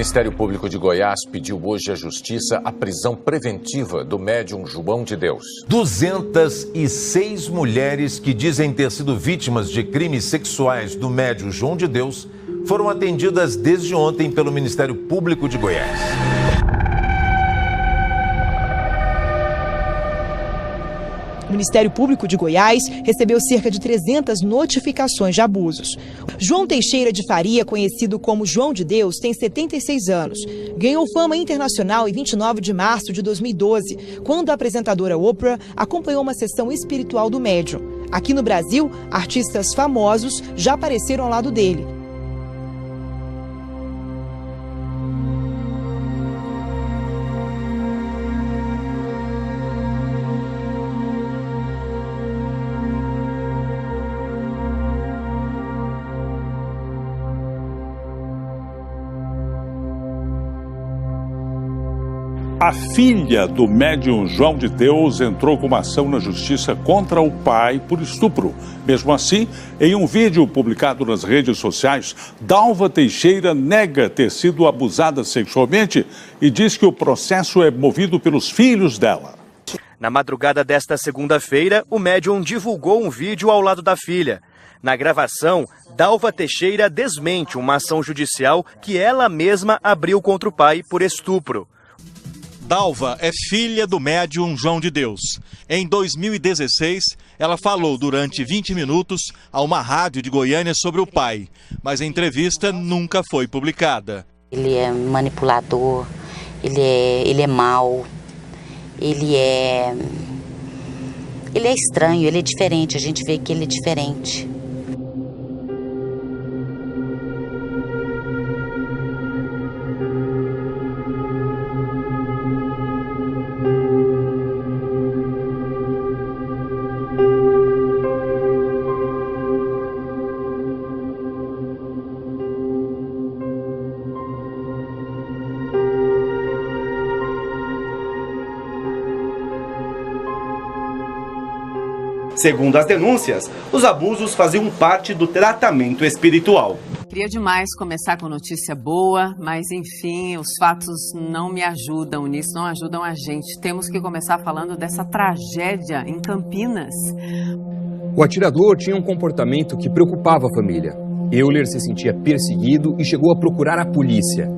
Ministério Público de Goiás pediu hoje à Justiça a prisão preventiva do médium João de Deus. 206 mulheres que dizem ter sido vítimas de crimes sexuais do médium João de Deus foram atendidas desde ontem pelo Ministério Público de Goiás. O Ministério Público de Goiás recebeu cerca de 300 notificações de abusos. João Teixeira de Faria, conhecido como João de Deus, tem 76 anos. Ganhou fama internacional em 29 de março de 2012, quando a apresentadora Oprah acompanhou uma sessão espiritual do médium. Aqui no Brasil, artistas famosos já apareceram ao lado dele. A filha do médium João de Deus entrou com uma ação na justiça contra o pai por estupro. Mesmo assim, em um vídeo publicado nas redes sociais, Dalva Teixeira nega ter sido abusada sexualmente e diz que o processo é movido pelos filhos dela. Na madrugada desta segunda-feira, o médium divulgou um vídeo ao lado da filha. Na gravação, Dalva Teixeira desmente uma ação judicial que ela mesma abriu contra o pai por estupro. Dalva é filha do médium João de Deus. Em 2016, ela falou durante 20 minutos a uma rádio de Goiânia sobre o pai, mas a entrevista nunca foi publicada. Ele é manipulador, ele é mau, ele é estranho, ele é diferente, a gente vê que ele é diferente. Segundo as denúncias, os abusos faziam parte do tratamento espiritual. Queria demais começar com notícia boa, mas enfim, os fatos não me ajudam nisso, não ajudam a gente. Temos que começar falando dessa tragédia em Campinas. O atirador tinha um comportamento que preocupava a família. Euler se sentia perseguido e chegou a procurar a polícia.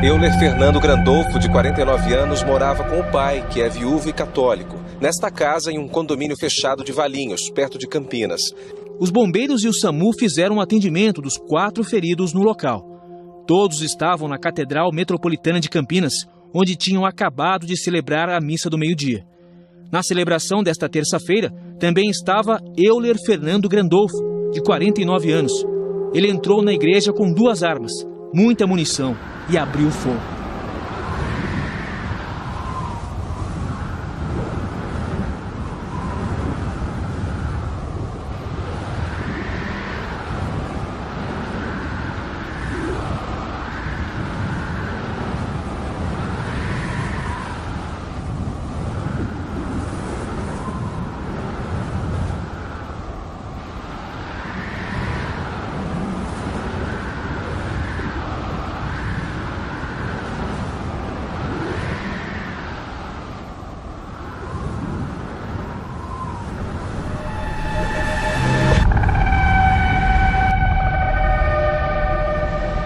Euler Fernando Grandolfo, de 49 anos, morava com o pai, que é viúvo e católico, nesta casa em um condomínio fechado de Valinhos, perto de Campinas. Os bombeiros e o SAMU fizeram um atendimento dos 4 feridos no local. Todos estavam na Catedral Metropolitana de Campinas, onde tinham acabado de celebrar a missa do meio-dia. Na celebração desta terça-feira, também estava Euler Fernando Grandolfo, de 49 anos. Ele entrou na igreja com 2 armas, muita munição, e abriu fogo.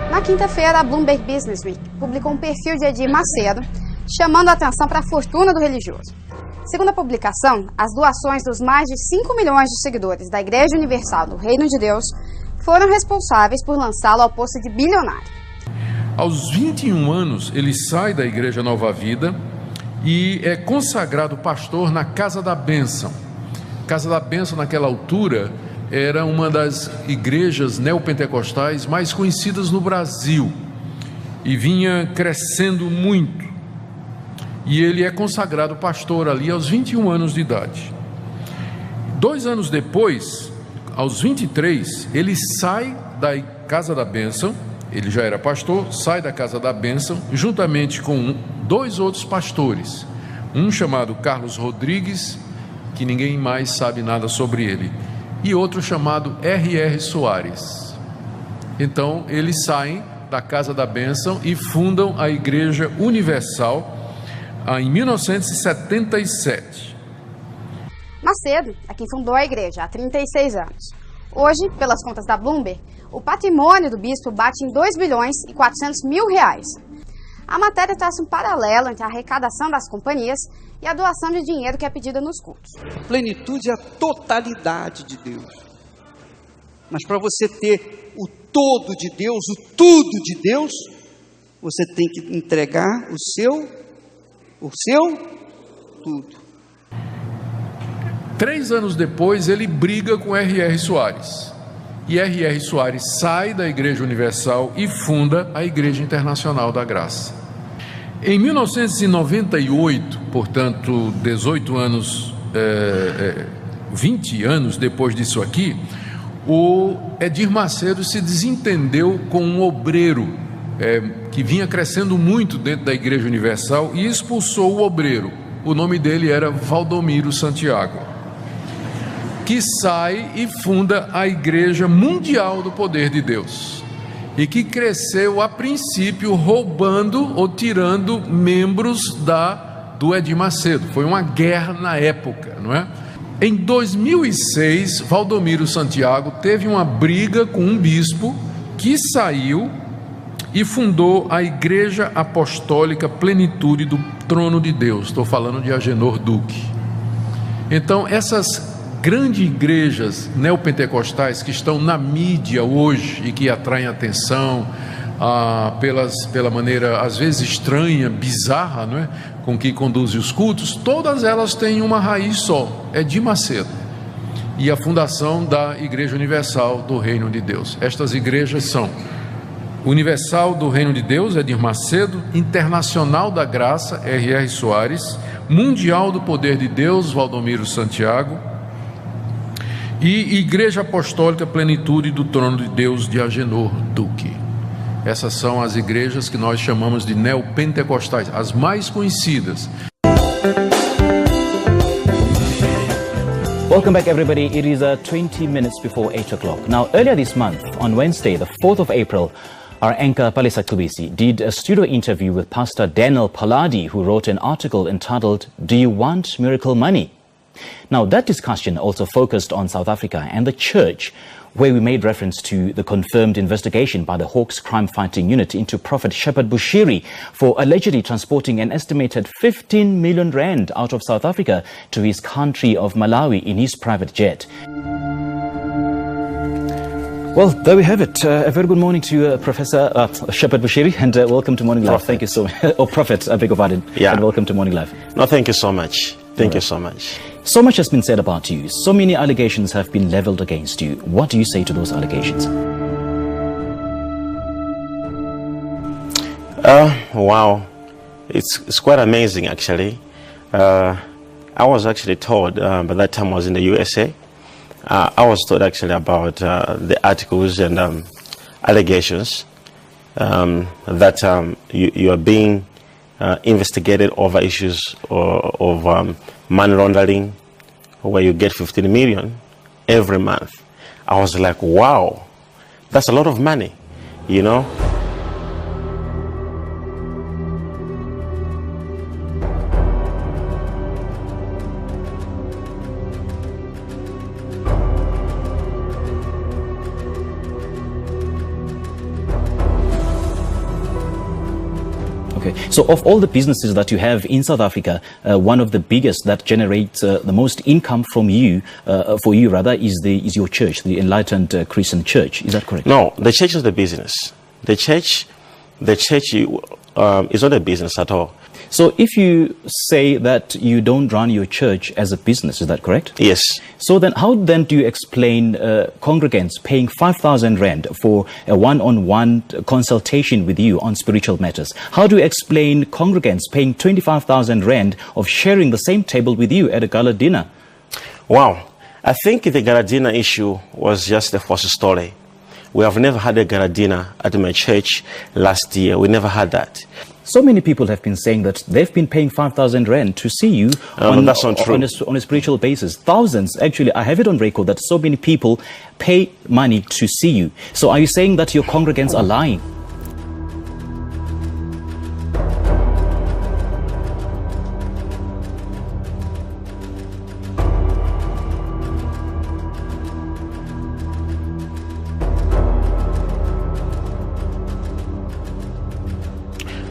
Na quinta-feira, a Bloomberg Business Week publicou um perfil de Edir Macedo, chamando a atenção para a fortuna do religioso. Segundo a publicação, as doações dos mais de 5 milhões de seguidores da Igreja Universal do Reino de Deus foram responsáveis por lançá-lo ao posto de bilionário. Aos 21 anos, ele sai da Igreja Nova Vida e é consagrado pastor na Casa da Bênção. Casa da Bênção, naquela altura, era uma das igrejas neopentecostais mais conhecidas no Brasil e vinha crescendo muito. E ele é consagrado pastor ali aos 21 anos de idade. 2 anos depois, aos 23, ele sai da Casa da Bênção, ele já era pastor, sai da Casa da Bênção, juntamente com 2 outros pastores, um chamado Carlos Rodrigues, que ninguém mais sabe nada sobre ele, e outro chamado R.R. Soares. Então eles saem da Casa da Bênção e fundam a Igreja Universal em 1977. Macedo é quem fundou a igreja há 36 anos. Hoje, pelas contas da Bloomberg, o patrimônio do bispo bate em 2 bilhões e 400 mil reais. A matéria traça um paralelo entre a arrecadação das companhias e a doação de dinheiro que é pedida nos cultos. Plenitude é a totalidade de Deus. Mas para você ter o todo de Deus, o tudo de Deus, você tem que entregar o seu tudo. 3 anos depois, ele briga com R.R. Soares. E R.R. Soares sai da Igreja Universal e funda a Igreja Internacional da Graça. Em 1998, portanto, 20 anos depois disso aqui, o Edir Macedo se desentendeu com um obreiro que vinha crescendo muito dentro da Igreja Universal e expulsou o obreiro. O nome dele era Valdomiro Santiago, que sai e funda a Igreja Mundial do Poder de Deus, e que cresceu a princípio roubando ou tirando membros do Edir Macedo. Foi uma guerra na época, não é? Em 2006, Valdomiro Santiago teve uma briga com um bispo que saiu e fundou a Igreja Apostólica Plenitude do Trono de Deus. Estou falando de Agenor Duque. Então, essas grandes igrejas neopentecostais que estão na mídia hoje e que atraem atenção pela maneira às vezes estranha, bizarra, não é? Com que conduzem os cultos, todas elas têm uma raiz só, Edir Macedo e a fundação da Igreja Universal do Reino de Deus. Estas igrejas são Universal do Reino de Deus, Edir Macedo; Internacional da Graça, R.R. Soares; Mundial do Poder de Deus, Valdomiro Santiago; e Igreja Apostólica Plenitude do Trono de Deus, de Agenor Duque. Essas são as igrejas que nós chamamos de neopentecostais, as mais conhecidas. Welcome back, everybody. It is 20 minutes before 8 o'clock. Now, earlier this month, on Wednesday, the 4th of April, our anchor Palesa Kubisi did a studio interview with Pastor Daniel Paladi, who wrote an article entitled, "Do You Want Miracle Money?" Now, that discussion also focused on South Africa and the church, where we made reference to the confirmed investigation by the Hawks Crime Fighting Unit into Prophet Shepard Bushiri for allegedly transporting an estimated 15 million rand out of South Africa to his country of Malawi in his private jet. Well, there we have it. A very good morning to Professor Shepard Bushiri, and welcome to Morning Live. Thank you so much. Oh, Prophet, I beg your pardon. Yeah. And welcome to Morning Live. No, thank you so much. Thank you so much. So much has been said about you. So many allegations have been leveled against you. What do you say to those allegations? Wow. It's quite amazing, actually. I was actually told, by that time I was in the USA, I was told actually about the articles and allegations that you are being investigated over issues of money laundering, where you get 15 million every month. I was like, wow, that's a lot of money, you know. So of all the businesses that you have in South Africa, one of the biggest that generates the most income from you, for you rather, is your church, the Enlightened Christian Church. Is that correct? No, the church is the business. The church is not a business at all. So if you say that you don't run your church as a business, is that correct? Yes. So then how then do you explain congregants paying 5,000 rand for a one-on-one consultation with you on spiritual matters? How do you explain congregants paying 25,000 rand of sharing the same table with you at a gala dinner? Wow. I think the gala dinner issue was just a false story. We have never had a gala dinner at my church last year. We never had that. So many people have been saying that they've been paying 5,000 rand to see you that's not true. On a spiritual basis. Thousands, actually, I have it on record that so many people pay money to see you. So are you saying that your congregants are lying?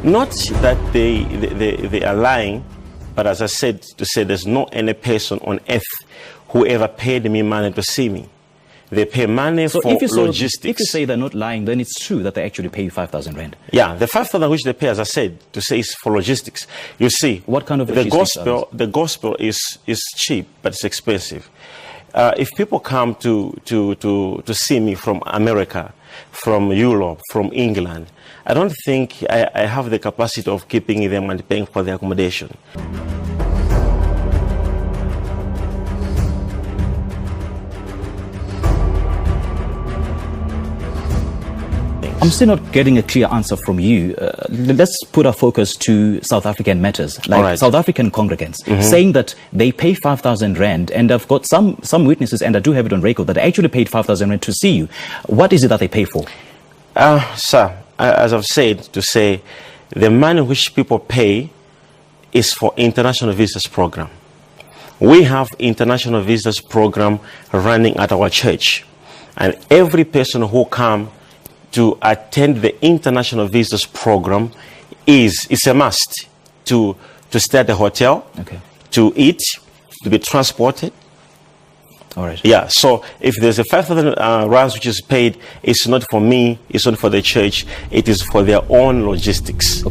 Not that they are lying, but as I said, to say there's no any person on earth who ever paid me money to see me. They pay money for logistics. If you say they're not lying, then it's true that they actually pay you 5,000 rand. Yeah, the 5,000 which they pay, as I said, to say is for logistics. You see, what kind of the gospel is cheap, but it's expensive. If people come to see me from America, from Europe, from England, I don't think I have the capacity of keeping them and paying for their accommodation. I'm still not getting a clear answer from you. Let's put our focus to South African matters, like South African congregants, saying that they pay 5,000 rand, and I've got some witnesses, and I do have it on record, that they actually paid 5,000 rand to see you. What is it that they pay for? Sir, as I've said, to say the money which people pay is for international visitors program. We have international visitors program running at our church, and every person who come to attend the international visitors program is a must to stay at the hotel, to eat, to be transported. All right. Yeah, so if there's a 5,000 rands which is paid, it's not for me, it's not for the church, it is for their own logistics.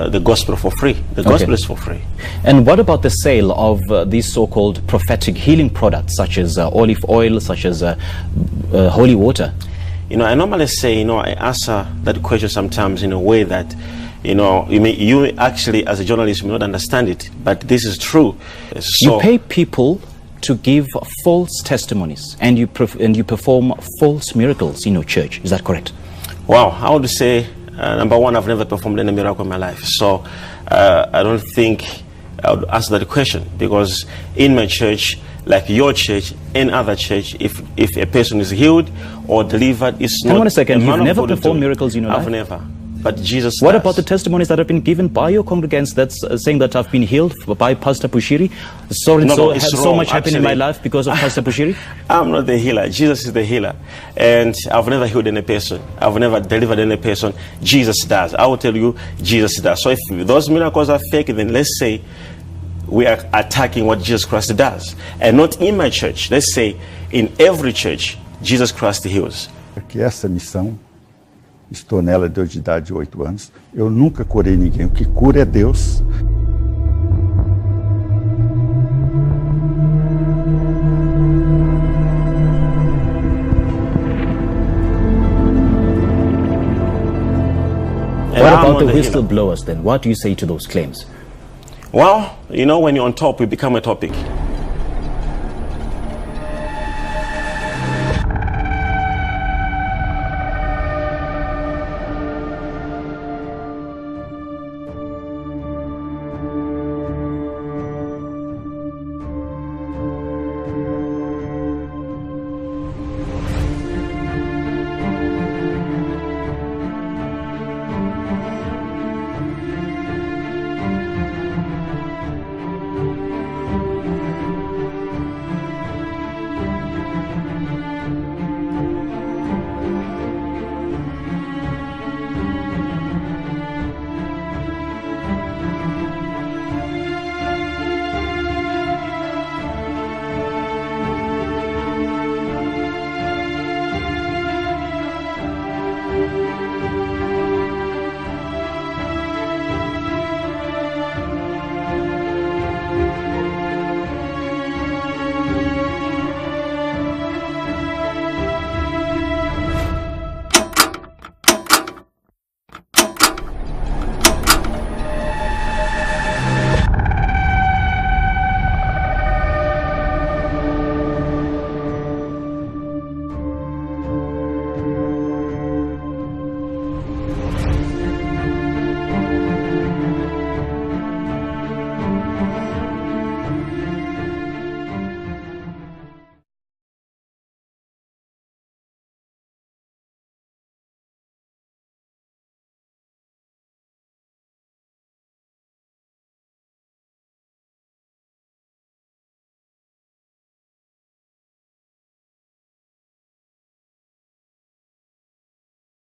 The gospel for free. The gospel is for free. And what about the sale of these so-called prophetic healing products, such as olive oil, such as holy water? You know, I normally say, I answer that question sometimes in a way that, you actually, as a journalist, may not understand it, but this is true. So, you pay people to give false testimonies, and you perform false miracles in your church. Is that correct? Wow, I would say, number one, I've never performed any miracle in my life. So I don't think I would answer that question, because in my church, like your church, any other church, if a person is healed or delivered, it's not. Hang on a second, you've never performed miracles in your life? I've never. But Jesus What does. about the testimonies that have been given by your congregants that's saying that I've been healed by Pastor Bushiri? So much happened in my life because of Pastor Bushiri? I'm not the healer. Jesus is the healer. And I've never healed any person. I've never delivered any person. Jesus does. I will tell you, Jesus does. So if those miracles are fake, then let's say we are attacking what Jesus Christ does. And not in my church. Let's say in every church, Jesus Christ heals. Que essa missão, estou nela desde a idade de 8 anos. Eu nunca curei ninguém. O que cura é Deus. What about the whistleblowers then? What do you say to those claims? Well, when you're on top, we become a topic.